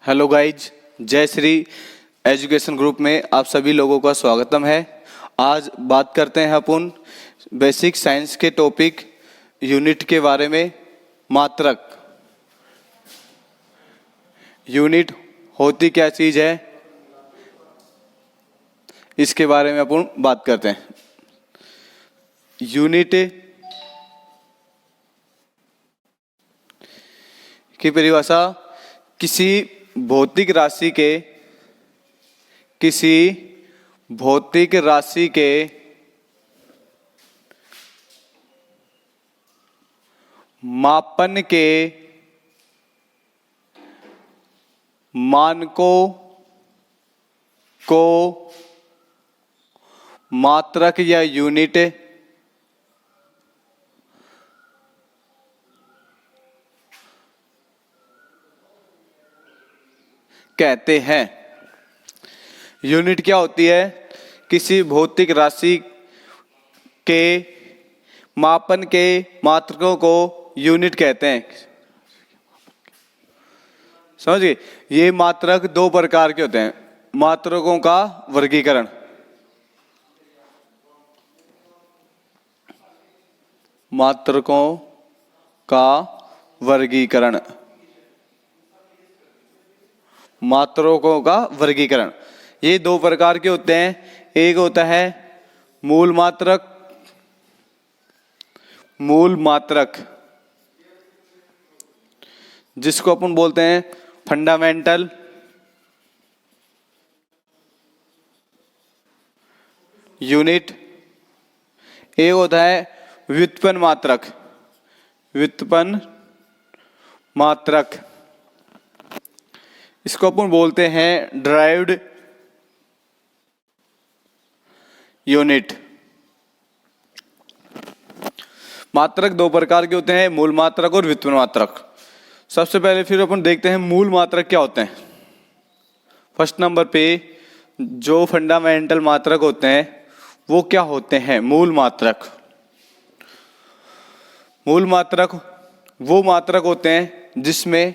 Hello guys, जय Shri education group में आप सभी लोगों का स्वागतम है। आज बात करते हैं अपन बेसिक साइंस के टॉपिक यूनिट के बारे में। मात्रक यूनिट होती क्या चीज़ है, इसके बारे में अपन बात करते हैं। यूनिट की परिभाषा किसी भौतिक राशि के मापन के मानकों को मात्रक या यूनिट कहते हैं। यूनिट क्या होती है? किसी भौतिक राशि के मापन के मात्रकों को यूनिट कहते हैं। समझिए, ये मात्रक दो प्रकार के होते हैं। मात्रकों का वर्गीकरण, मात्रकों का वर्गीकरण, मात्रकों का वर्गीकरण, ये दो प्रकार के होते हैं। एक होता है मूल मात्रक, जिसको अपन बोलते हैं फंडामेंटल यूनिट। एक होता है व्युत्पन्न मात्रक, इसको अपन बोलते हैं डिराइव्ड यूनिट। मात्रक दो प्रकार के होते हैं, मूल मात्रक और व्युत्पन्न मात्रक। सबसे पहले फिर अपन देखते हैं मूल मात्रक क्या होते हैं। फर्स्ट नंबर पे जो फंडामेंटल मात्रक होते हैं वो क्या होते हैं? मूल मात्रक वो मात्रक होते हैं जिसमें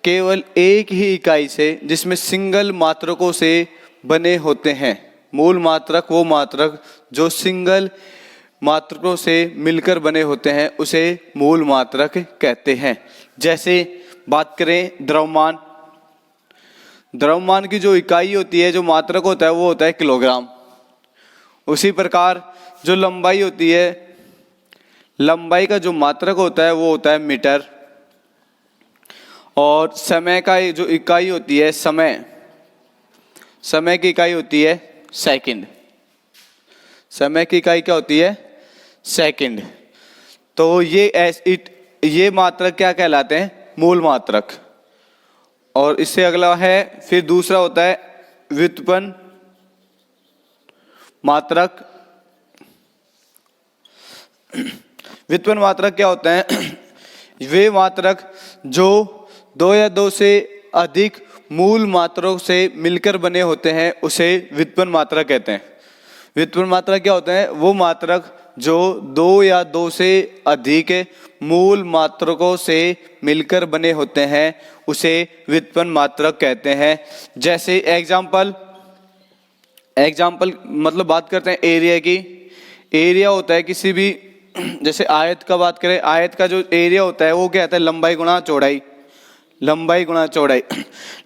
केवल एक ही इकाई से, जिसमें सिंगल मात्रकों से बने होते हैं। मूल मात्रक वो मात्रक जो सिंगल मात्रकों से मिलकर बने होते हैं, उसे मूल मात्रक कहते हैं। जैसे बात करें द्रव्यमान की जो इकाई होती है, जो मात्रक होता है, वो होता है किलोग्राम। उसी प्रकार जो लंबाई होती है, लंबाई का जो मात्रक होता है वो होता है मीटर। और समय का जो इकाई होती है, समय की इकाई होती है सेकंड। समय की इकाई क्या होती है? सेकंड। तो ये मात्रक क्या कहलाते हैं? मूल मात्रक। और इससे अगला है, फिर दूसरा होता है व्युत्पन्न मात्रक। व्युत्पन्न मात्रक क्या होते हैं? वे मात्रक जो दो या दो से अधिक मूल मात्रकों से मिलकर बने होते हैं, उसे व्युत्पन्न मात्रक कहते हैं। व्युत्पन्न मात्रक क्या होते हैं? वो मात्रक जो दो या दो से अधिक मूल मात्रकों से मिलकर बने होते हैं, उसे व्युत्पन्न मात्रक कहते हैं। जैसे एग्जाम्पल मतलब बात करते हैं एरिया की। एरिया होता है किसी भी, जैसे आयत का बात करें, आयत का जो एरिया होता है वो क्या होता है? लंबाई गुणा चौड़ाई।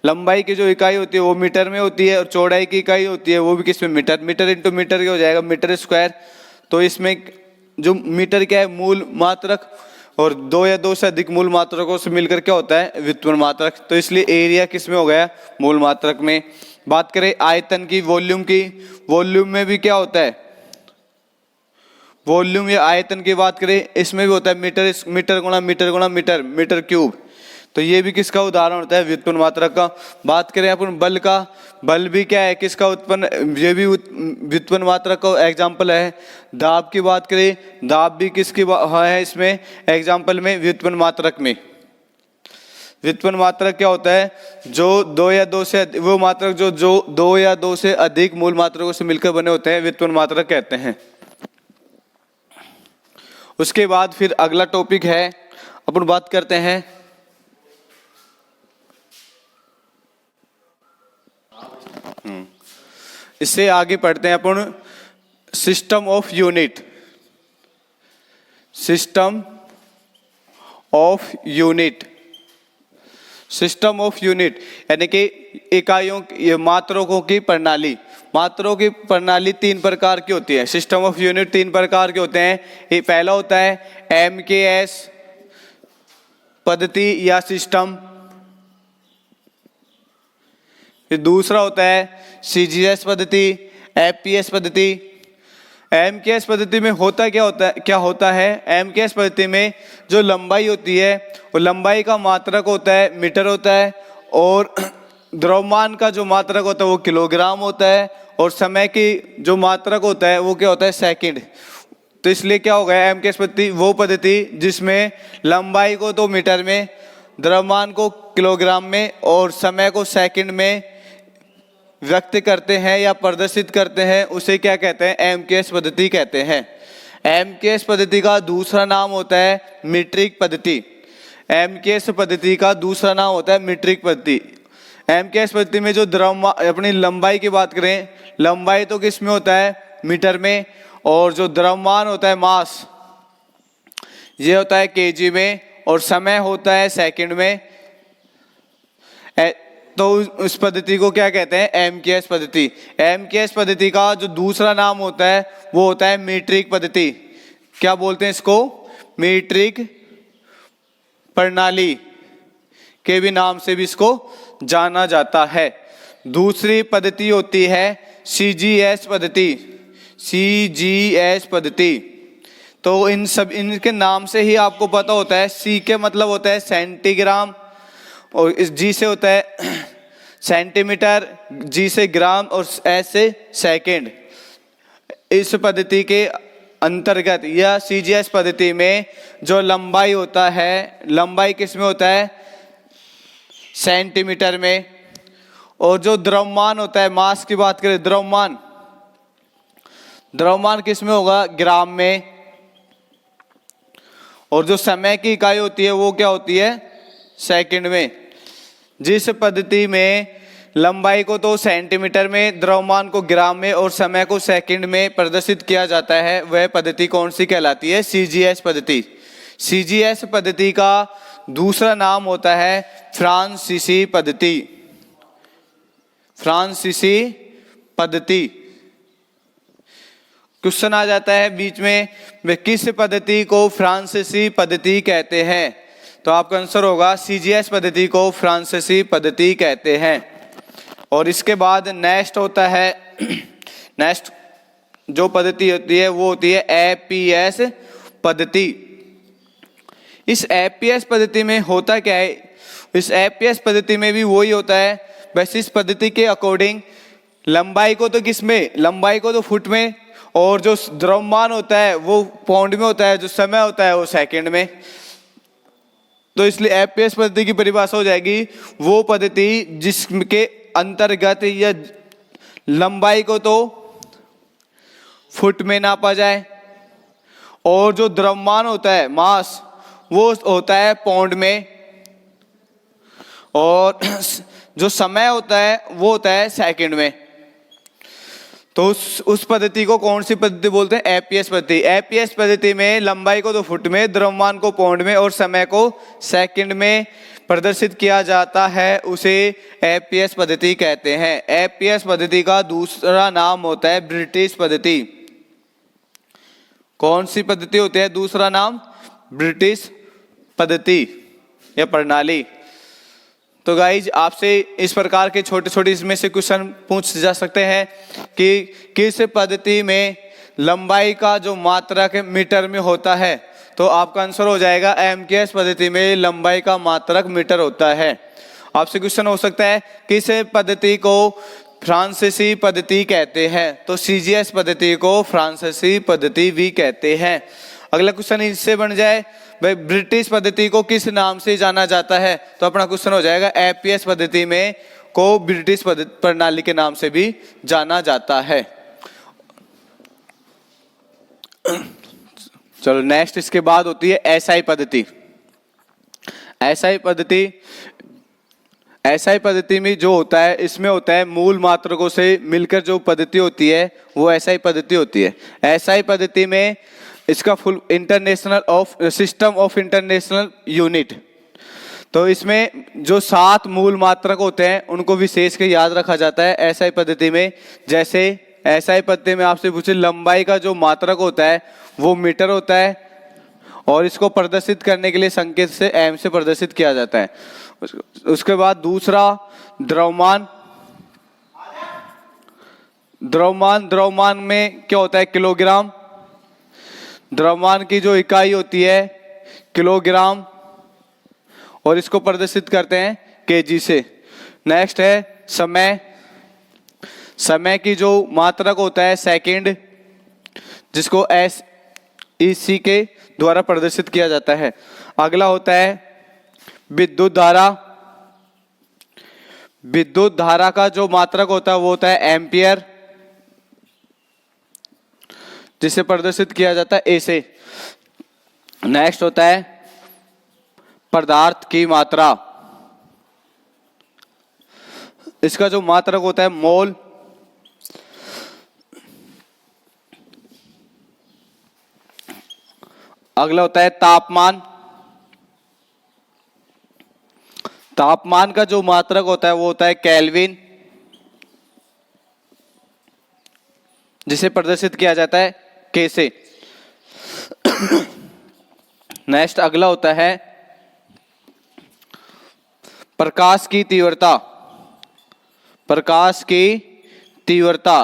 लंबाई की जो इकाई होती है वो मीटर में होती है, और चौड़ाई की इकाई होती है वो भी किसमें? मीटर इंटू मीटर क्या हो जाएगा? Metre square. तो इसमें जो मीटर क्या है? मूल मात्रक। और दो या दो से अधिक मूल मात्रकों से मिलकर क्या होता है? व्युत्पन्न मात्रक। तो इसलिए एरिया किसमें हो गया? मूल मात्रक में। बात करें आयतन की, वॉल्यूम में भी क्या होता है? वॉल्यूम या आयतन की बात करें, इसमें भी होता है मीटर गुणा मीटर क्यूब। तो ये भी किसका उदाहरण होता है? व्युत्पन्न मात्रक का। बात करें अपन बल का, बल भी क्या है? किसका उत्पन्न? ये भी व्युत्पन्न मात्रक का एग्जाम्पल है। दाब की बात करें, दाब भी किसकी है? इसमें एग्जाम्पल में व्युत्पन्न मात्रक में। व्युत्पन्न मात्रक क्या होता है? जो दो या दो से, वो मात्रक जो दो या दो से अधिक मूल मात्रकों से मिलकर बने होते हैं, व्युत्पन्न मात्रक कहते हैं। उसके बाद फिर अगला टॉपिक है, अपन बात करते हैं इससे आगे पढ़ते हैं अपन system of unit. System of unit, system of unit यानी कि इकाइयों मात्रकों की प्रणाली। मात्रों की प्रणाली तीन प्रकार की होती है। सिस्टम ऑफ यूनिट तीन प्रकार के होते हैं। ये पहला होता है MKS पद्धति या सिस्टम, फिर दूसरा होता है CGS पद्धति, FPS पद्धति। MKS पद्धति में क्या होता है MKS पद्धति में जो लंबाई होती है वो लंबाई का मात्रक होता है मीटर होता है, और द्रव्यमान का जो मात्रक होता है वो किलोग्राम होता है, और समय की जो मात्रक होता है वो क्या होता है सेकंड। तो इसलिए क्या हो गया MKS पद्धति वो पद्धति जिसमें लंबाई को तो मीटर में, द्रव्यमान को किलोग्राम में और समय को सेकंड में व्यक्त करते हैं या प्रदर्शित करते हैं, उसे क्या कहते हैं MKS पद्धति कहते हैं। MKS पद्धति का दूसरा नाम होता है मीट्रिक पद्धति। MKS पद्धति का दूसरा नाम होता है मीट्रिक पद्धति। MKS पद्धति में जो द्रव्यमान अपनी लंबाई की बात करें, लंबाई तो किस में होता है मीटर में, और जो द्रव्यमान होता है मास ये होता है kg में, और समय होता है सेकंड में। तो उस पद्धति को क्या कहते हैं MKS पद्धति। MKS पद्धति का जो दूसरा नाम होता है वो होता है मीट्रिक पद्धति। क्या बोलते हैं इसको, मीट्रिक प्रणाली के भी नाम से भी इसको जाना जाता है। दूसरी पद्धति होती है CGS पद्धति। CGS पद्धति तो इनके नाम से ही आपको पता होता है, C के मतलब होता है सेंटीग्राम, और इस G से होता है सेंटीमीटर, G से ग्राम, और S से सेकंड। इस पद्धति के अंतर्गत या CGS पद्धति में जो लंबाई होता है, लंबाई किस में होता है सेंटीमीटर में, और जो द्रव्यमान होता है मास की बात करें, द्रव्यमान किस में होगा ग्राम में, और जो समय की इकाई होती है वो क्या होती है सेकंड में। जिस पद्धति में लंबाई को तो सेंटीमीटर में, द्रव्यमान को ग्राम में और समय को सेकंड में प्रदर्शित किया जाता है, वह पद्धति कौन सी कहलाती है CGS पद्धति। CGS पद्धति का दूसरा नाम होता है फ्रांसीसी पद्धति। फ्रांसीसी पद्धति। क्वेश्चन आ जाता है बीच में, वे किस पद्धति को फ्रांसीसी पद्धति कहते हैं, तो आपका आंसर होगा CGS पद्धति को फ्रांसीसी पद्धति कहते हैं। और इसके बाद नेक्स्ट होता है, नेक्स्ट जो पद्धति होती है वो होती है FPS पद्धति। इस FPS पद्धति में होता क्या है, इस FPS पद्धति में भी वही होता है, बस इस पद्धति के अकॉर्डिंग लंबाई को तो किस में, लंबाई को तो फुट में, और जो द्रव्यमान होता है वो पाउंड में होता है, जो समय होता है वो सेकंड में। तो इसलिए FPS पद्धति की परिभाषा हो जाएगी वो पद्धति जिसके अंतर्गत या लंबाई को तो फुट में नापा जाए, और जो द्रव्यमान होता है मास वो होता है पाउंड में, और जो समय होता है वो होता है सेकंड में। तो उस पद्धति को कौन सी पद्धति बोलते हैं FPS पद्धति। FPS पद्धति में लंबाई को तो फुट में, द्रव्यमान को पाउंड में और समय को सेकंड में प्रदर्शित किया जाता है, उसे FPS पद्धति कहते हैं। FPS पद्धति का दूसरा नाम होता है ब्रिटिश पद्धति। कौन सी पद्धति होती है दूसरा नाम, ब्रिटिश पद्धति या प्रणाली। तो गाइज आपसे इस प्रकार के छोटे छोटे इसमें से क्वेश्चन पूछ जा सकते हैं कि किस पद्धति में लंबाई का जो मात्रक मीटर में होता है, तो आपका आंसर हो जाएगा MKS पद्धति में लंबाई का मात्रक मीटर होता है। आपसे क्वेश्चन हो सकता है किस पद्धति को फ्रांसीसी पद्धति कहते हैं, तो CGS पद्धति को फ्रांसीसी पद्धति भी कहते हैं। अगला क्वेश्चन इससे बन जाए भाई ब्रिटिश पद्धति को किस नाम से जाना जाता है, तो अपना क्वेश्चन हो जाएगा FPS पद्धति में को ब्रिटिश प्रणाली के नाम से भी जाना जाता है। चलो नेक्स्ट इसके बाद होती है SI पद्धति। SI पद्धति, एसआई पद्धति में जो होता है, इसमें होता है मूल मात्रकों से मिलकर जो पद्धति होती है वो एसआई पद्धति होती है। एसआई पद्धति में इसका full international of system of international unit. तो इसमें जो 7 मूल मात्रक होते हैं उनको विशेष के याद रखा जाता है एसआई पद्धति में। जैसे एसआई पद्धति में आपसे पूछे लंबाई का जो मात्रक होता है वो मीटर होता है और इसको प्रदर्शित करने के लिए संकेत से एम से प्रदर्शित किया जाता है। उसके बाद दूसरा द्रव्यमान। द्रव्यमान में क्या होता है, किलोग्राम। द्रव्यमान की जो इकाई होती है किलोग्राम और इसको प्रदर्शित करते हैं केजी से। नेक्स्ट है समय। समय की जो मात्रक होता है सेकंड, जिसको SEC के द्वारा प्रदर्शित किया जाता है। अगला होता है विद्युत धारा। विद्युत धारा का जो मात्रक होता है वो होता है एम्पियर, जिसे प्रदर्शित किया जाता है A से। नेक्स्ट होता है पदार्थ की मात्रा। इसका जो मात्रक होता है मोल। अगला होता है तापमान। तापमान का जो मात्रक होता है वो होता है केल्विन, जिसे प्रदर्शित किया जाता है K से। नेक्स्ट अगला होता है प्रकाश की तीव्रता। प्रकाश की तीव्रता,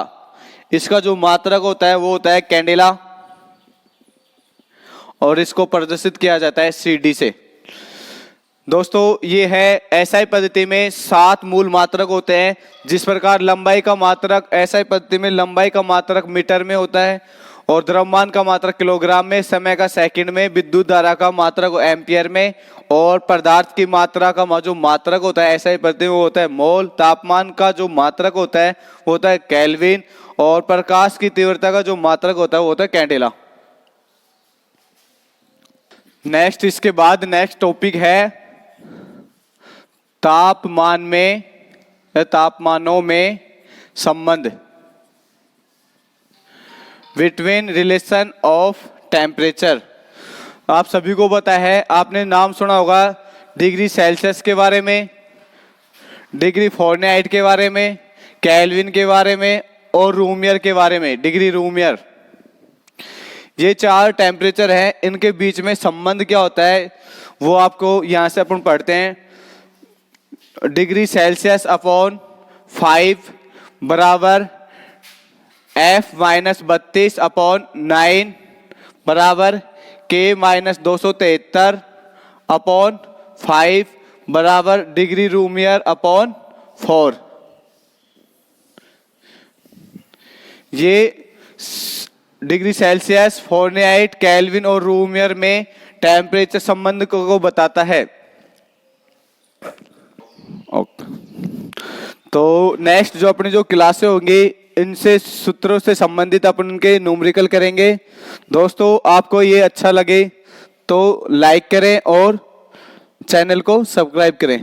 इसका जो मात्रक होता है वो होता है कैंडेला और इसको प्रदर्शित किया जाता है CD से। दोस्तों ये है एसआई पद्धति में 7 मूल मात्रक होते हैं। जिस प्रकार लंबाई का मात्रक एसआई पद्धति में लंबाई का मात्रक मीटर में होता है और द्रव्यमान का मात्रक किलोग्राम में, समय का सेकंड में, विद्युत धारा का मात्रक एम्पियर में और पदार्थ की मात्रा का जो मात्रक होता है एसआई पद्धति में वो होता है मोल। तापमान का जो मात्रक होता है वो होता है केल्विन और प्रकाश की तीव्रता का जो मात्रक होता है वो होता है कैंडेला। नेक्स्ट इसके बाद नेक्स्ट टॉपिक है तापमान में तापमानों में संबंध। Between relation of temperature. आप सभी को पता है, आपने नाम सुना होगा डिग्री सेल्सियस के बारे में, डिग्री फ़ारेनहाइट के बारे में, केल्विन के बारे में और रूमियर के बारे में, डिग्री रूमियर। ये 4 टेम्परेचर हैं, इनके बीच में संबंध क्या होता है वो आपको यहाँ से अपन पढ़ते हैं। डिग्री सेल्सियस अपॉन 5 बराबर F-32 अपॉन 9 बराबर K-273 अपॉन 5 बराबर डिग्री रूमियर अपॉन 4। ये डिग्री सेल्सियस, फ़ारेनहाइट, केल्विन और रूमियर में टेम्परेचर संबंध को बताता है। तो नेक्स्ट जो अपनी जो क्लासें होंगी इनसे सूत्रों से संबंधित अपन उनके न्यूमेरिकल करेंगे। दोस्तों आपको ये अच्छा लगे तो लाइक करें और चैनल को सब्सक्राइब करें।